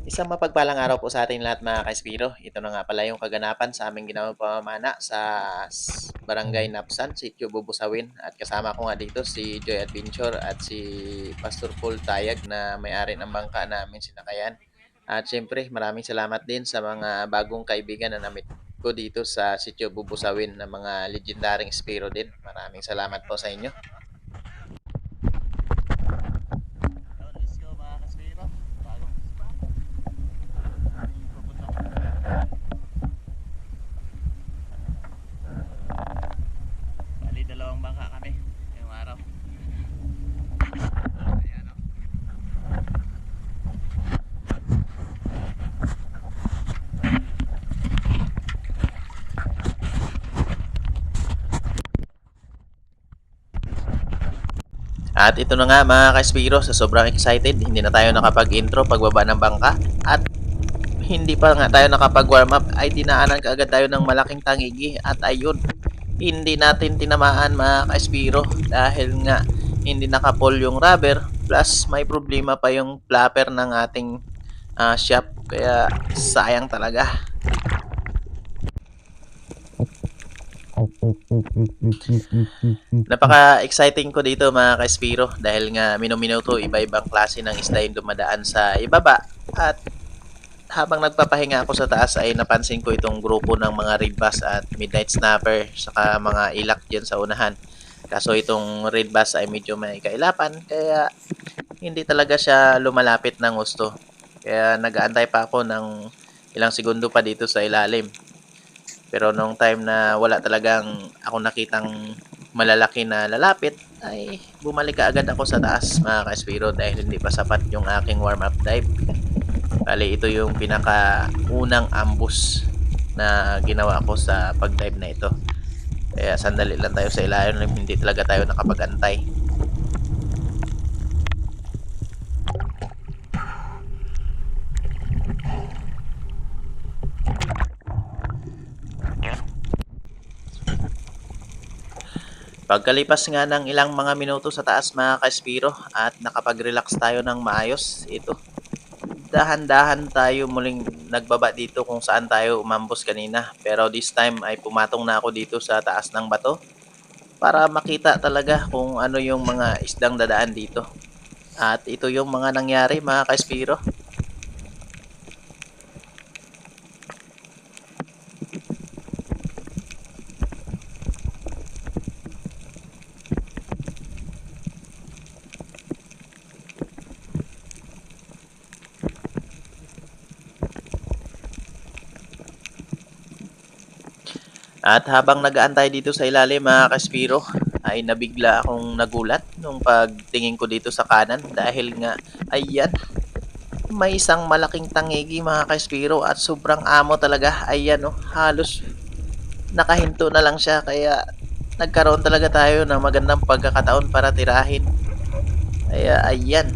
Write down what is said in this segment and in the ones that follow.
Isang mapagpalang araw po sa ating lahat mga ka-Espiro. Ito na nga pala yung kaganapan sa aming ginawang pamamana sa Barangay Napsan, Sitio Bubusawin. At kasama ko nga dito si Joy Adventure at si Pastor Paul Tayag na may-ari ng bangka namin sinakayan. At syempre maraming salamat din sa mga bagong kaibigan na namit ko dito sa Sitio Bubusawin na mga legendaring Espiro din. Maraming salamat po sa inyo. Let's go mga ka-Espiro. Bagong spot. Bali, dalawang bangka kami ngayong araw. Ayan, oh. At ito na nga mga ka-Espiro, sa sobrang excited, hindi na tayo nakapag-intro pagbaba ng bangka. At hindi pa nga tayo nakapag-warm up, ay dinaanan kaagad tayo ng malaking tangigi. At ayun, hindi natin tinamaan mga ka-Espiro dahil nga hindi nakapol yung rubber. Plus may problema pa yung flapper ng ating shop. Kaya sayang talaga. Napaka-exciting ko dito mga ka-Espiro dahil nga minuminuto iba-ibang klase ng isda yung dumadaan sa ibaba. At habang nagpapahinga ako sa taas ay napansin ko itong grupo ng mga red bass at midnight snapper saka mga ilak dyan sa unahan. Kaso itong red bass ay medyo may kailapan kaya hindi talaga siya lumalapit ng gusto. Kaya nag-aantay pa ako ng ilang segundo pa dito sa ilalim. Pero nung time na wala talagang ako nakitang malalaki na lalapit, ay bumalik ka agad ako sa taas mga ka-Espiro dahil hindi pa sapat yung aking warm-up dive. Bali, ito yung pinaka-unang ambush na ginawa ko sa pag-dive na ito. Kaya sandali lang tayo sa ilalim, hindi talaga tayo nakapag-antay. Pagkalipas nga ng ilang mga minuto sa taas mga ka-Espiro at nakapag-relax tayo ng maayos, ito, dahan-dahan tayo muling nagbaba dito kung saan tayo umambos kanina. Pero this time ay pumatong na ako dito sa taas ng bato para makita talaga kung ano yung mga isdang dadaan dito. At ito yung mga nangyari mga ka-Espiro. At habang nag-aantay dito sa ilalim mga ka-Espiro, ay nabigla akong nagulat nung pagtingin ko dito sa kanan dahil nga ayan, may isang malaking tangigi mga ka-Espiro at sobrang amo talaga. Ayan oh, halos nakahinto na lang siya kaya nagkaroon talaga tayo ng magandang pagkakataon para tirahin. Kaya ayan,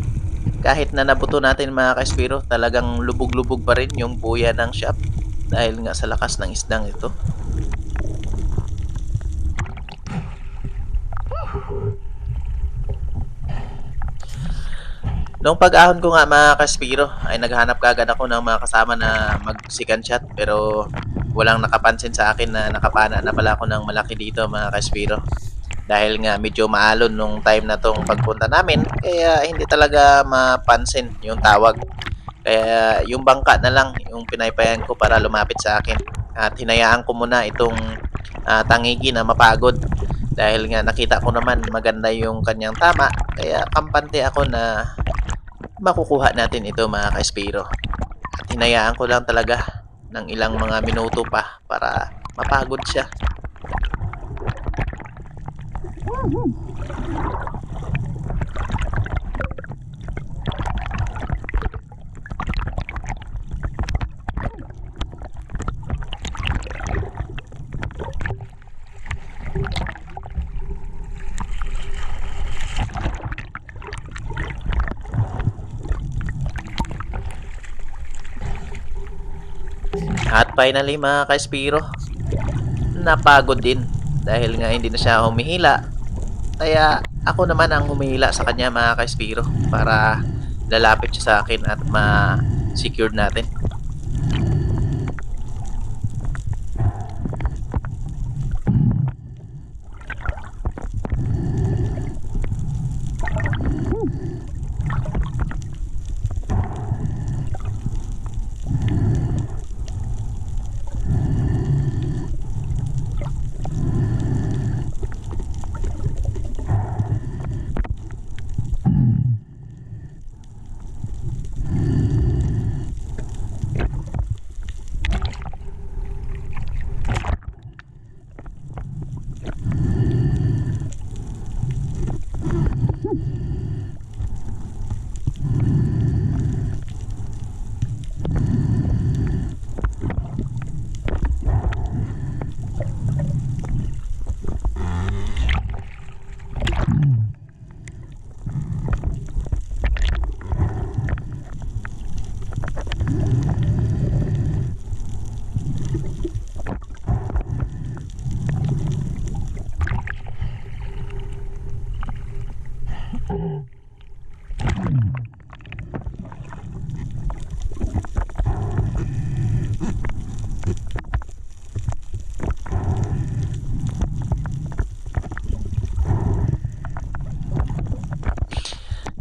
kahit na nabuto natin mga ka-Espiro, talagang lubog-lubog pa rin yung buya ng shop dahil nga sa lakas ng isdang ito. Noong pag-ahon ko nga mga ka-Espiro, ay naghanap kagad ako ng mga kasama na mag-second shot pero walang nakapansin sa akin na nakapana na pala ako ng malaki dito mga ka-Espiro. Dahil nga medyo maalon nung time na tong pagpunta namin kaya hindi talaga mapansin yung tawag. Kaya yung bangka na lang yung pinaypayan ko para lumapit sa akin. At hinayaan ko muna itong tangigi na mapagod. Dahil nga nakita ko naman maganda yung kanyang tama. Kaya kampante ako na makukuha natin ito mga ka-Espiro. At hinayaan ko lang talaga ng ilang mga minuto pa para mapagod siya. At finally mga ka-Espiro, napagod din dahil nga hindi na siya humihila. Kaya ako naman ang humihila sa kanya mga ka-Espiro para lalapit siya sa akin at secured natin.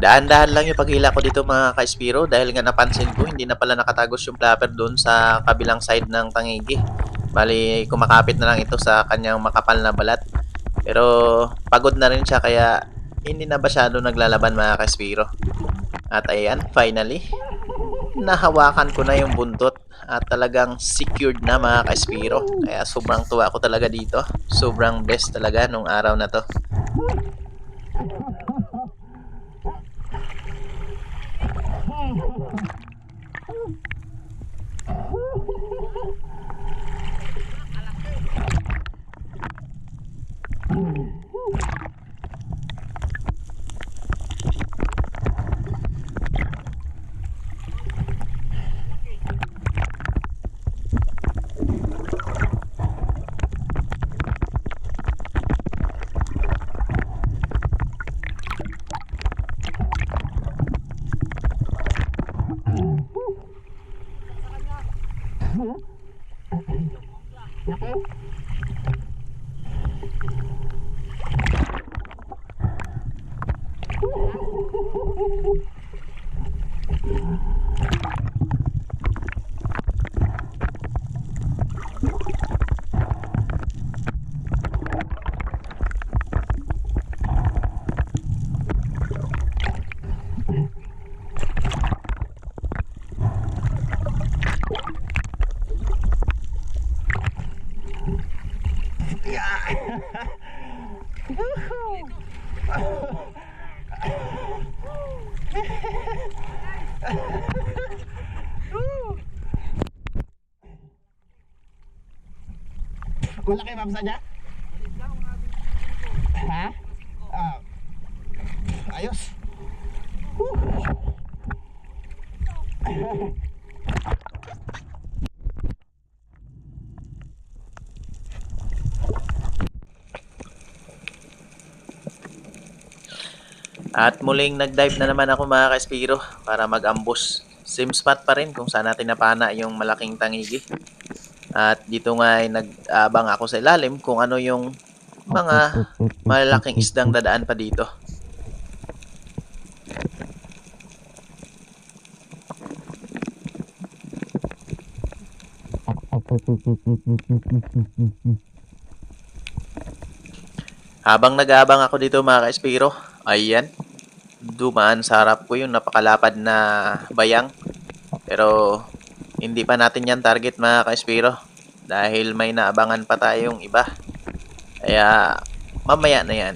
Dahan-dahan lang yung paghila ko dito mga ka-Spiro dahil nga napansin ko hindi na pala nakatagos yung flapper doon sa kabilang side ng tangigi. Bali, kumakapit na lang ito sa kanyang makapal na balat. Pero pagod na rin siya kaya hindi na masyado naglalaban mga ka-Spiro. At ayan, finally, nahawakan ko na yung buntot at talagang secured na mga ka-Spiro. Kaya sobrang tuwa ko talaga dito. Sobrang best talaga nung araw na to. Malaki mapsa niya? Ha? Ah. Ayos. At muling nag-dive na naman ako mga ka-Spiro para mag-ambush. Same spot pa rin kung saan natin napana yung malaking tangigi. At dito nga ay nag-abang ako sa ilalim kung ano yung mga malaking isdang dadaan pa dito. Habang nag-aabang ako dito mga ka-Spiro, ayan, dumaan sa harap ko yung napakalapad na bayang. Pero hindi pa natin yan target mga ka-Spiro dahil may naabangan pa tayong iba. Kaya mamaya na yan.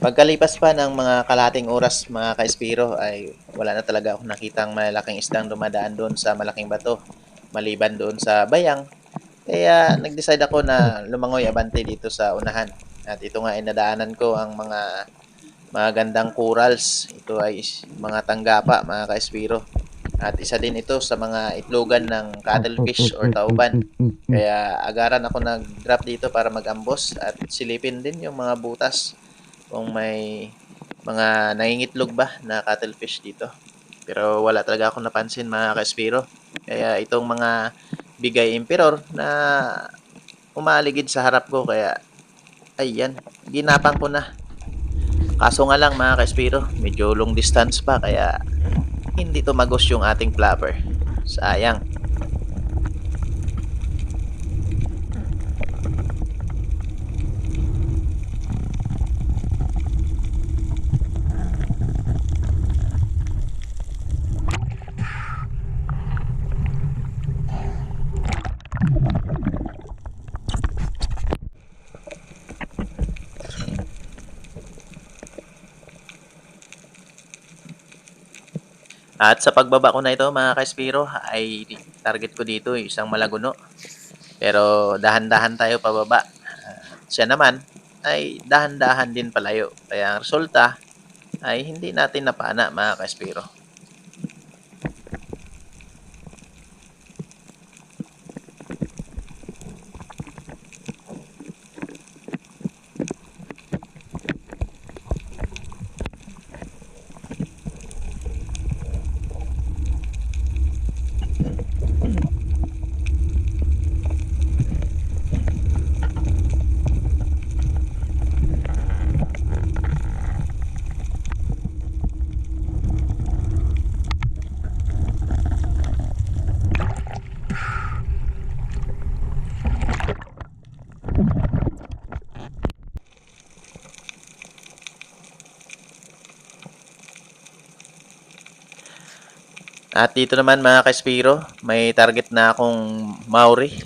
Pagkalipas pa ng mga kalating oras mga ka-Spiro ay wala na talaga akong nakitang malaking isdang dumadaan doon sa malaking bato. Maliban doon sa bayang Kaya nag-decide ako na lumangoy abante dito sa unahan. At ito nga ay nadaanan ko ang mga magandang corals. Ito ay mga tanggapa, mga ka-espiro. At isa din ito sa mga itlogan ng cuttlefish or tauban. Kaya agaran ako nag-drop dito para mag-ambos at silipin din yung mga butas kung may mga nangingitlog ba na cuttlefish dito. Pero wala talaga akong napansin mga ka-espiro. Kaya itong mga bigay emperor na umaligid sa harap ko kaya ayan, ginapang ko na. Kaso nga lang mga ka-espiro, medyo long distance pa kaya hindi tumagos yung ating flapper. Sayang. At sa pagbaba ko na ito mga ka-espiro ay target ko dito isang malaguno. Pero dahan-dahan tayo pababa. Siya naman ay dahan-dahan din palayo. Kaya ang resulta ay hindi natin napana mga ka-espiro. At dito naman mga ka-espiro, may target na akong Maori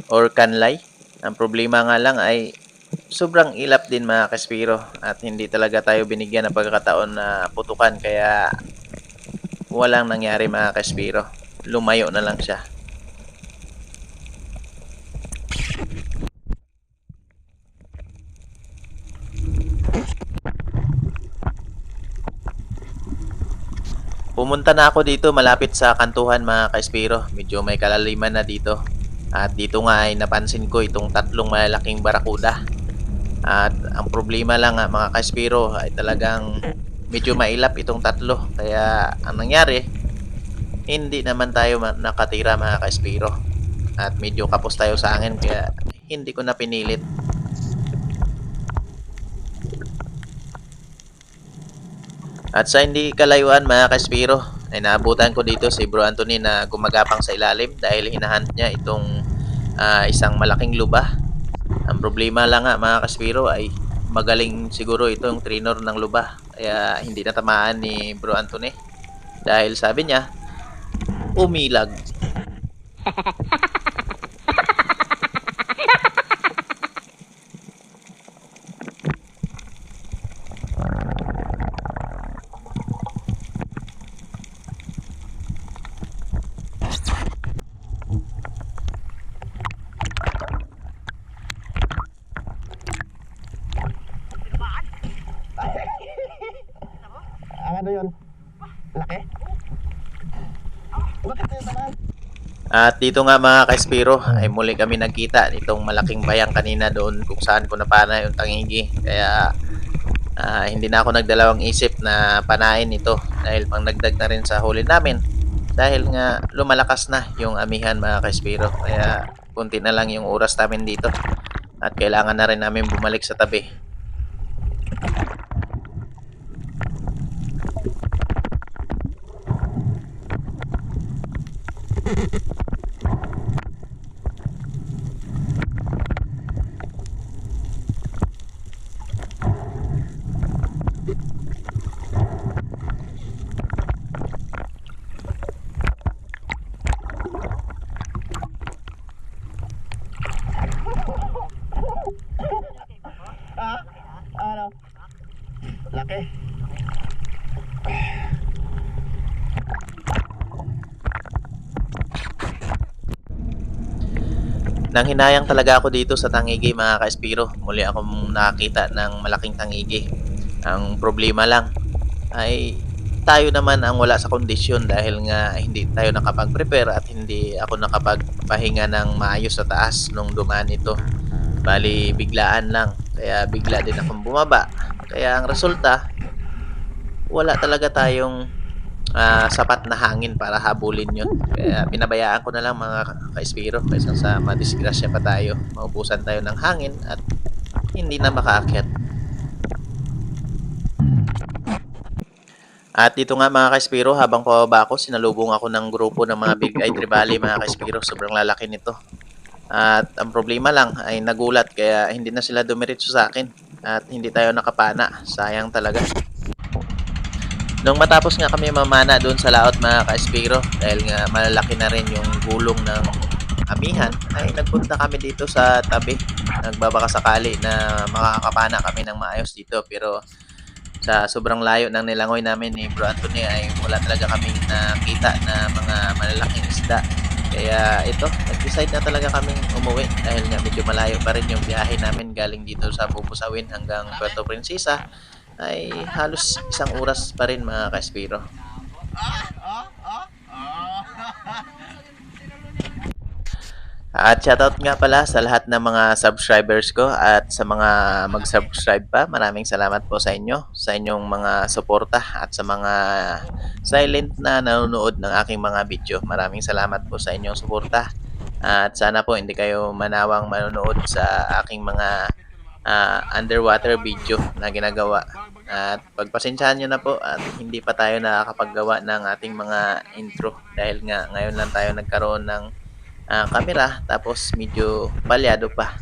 or Kanlay. Ang problema nga lang ay sobrang ilap din mga ka-espiro at hindi talaga tayo binigyan ng pagkakataon na putukan kaya walang nangyari mga ka-espiro. Lumayo na lang siya. Pumunta na ako dito malapit sa kantuhan mga ka-espiro. Medyo may kalaliman na dito. At dito nga ay napansin ko itong tatlong malalaking barakuda. At ang problema lang nga mga ka-espiro ay talagang medyo mailap itong tatlo. Kaya ang nangyari, hindi naman tayo nakatira mga ka-espiro. At medyo kapos tayo sa angin kaya hindi ko na pinilit. At sa hindi kalayuan mga ka-espiro, ay naabutan ko dito si Bro Anthony na gumagapang sa ilalim dahil hinahunt niya itong isang malaking lubah. Ang problema lang nga mga ka-espiro ay magaling siguro itong trainer ng lubah. Kaya hindi natamaan ni Bro Anthony. Dahil sabi niya, umilag. Ang ano yun? Laki? Bakit yun naman? At dito nga mga ka-espiro ay muli kami nagkita nitong malaking bayang kanina doon kung saan ko napana yung tangigi. Kaya hindi na ako nagdalawang isip na panain ito dahil pang dagdag na rin sa huli namin. Dahil nga lumalakas na yung amihan mga ka-espiro. Kaya kunti na lang yung oras namin dito. At kailangan na rin namin bumalik sa tabi. Ha? Ano? Laki? Nanghinayang talaga ako dito sa Tangigi mga ka-Espiro. Muli akong nakakita ng malaking tangigi. Ang problema lang ay tayo naman ang wala sa kondisyon dahil nga hindi tayo nakapag-prepare at hindi ako nakapagpahinga ng maayos sa taas nung dumaan ito. Bali, biglaan lang. Kaya bigla din akong bumaba. Kaya ang resulta, wala talaga tayong sapat na hangin para habulin yun. Kaya pinabayaan ko na lang mga ka-Espiro kaysa sa madisgrasya pa tayo. Maubusan tayo ng hangin at hindi na makaakyat. At dito nga mga ka-Espiro, habang pababa ako, sinalubong ako ng grupo ng mga Big Eye Tribali mga ka-Espiro. Sobrang lalaki nito. At ang problema lang ay nagulat kaya hindi na sila dumiretso sa akin. At hindi tayo nakapana. Sayang talaga. Nung matapos nga kami mamana doon sa laot mga ka-Espiro, dahil nga malalaki na rin yung gulong ng amihan, ay nagpunta kami dito sa tabi. Nagbabaka sakali na makakapana kami ng maayos dito. Pero sa sobrang layo ng nilangoy namin ni Bro Anthony ay wala talaga kaming nakita na mga malalaking isda. Kaya ito, nag-decide na talaga kaming umuwi dahil nga medyo malayo pa rin yung biyahe namin galing dito sa Bubusawin hanggang Puerto Princesa ay halos 1 oras pa rin mga ka-Espiro. At shoutout nga pala sa lahat ng mga subscribers ko at sa mga mag-subscribe pa. Maraming salamat po sa inyo, sa inyong mga suporta at sa mga silent na nanonood ng aking mga video. Maraming salamat po sa inyong suporta. At sana po hindi kayo manawang manonood sa aking mga underwater video na ginagawa. At pagpasensyahan nyo na po at hindi pa tayo nakakapaggawa ng ating mga intro dahil nga ngayon lang tayo nagkaroon ng camera tapos medyo palyado pa.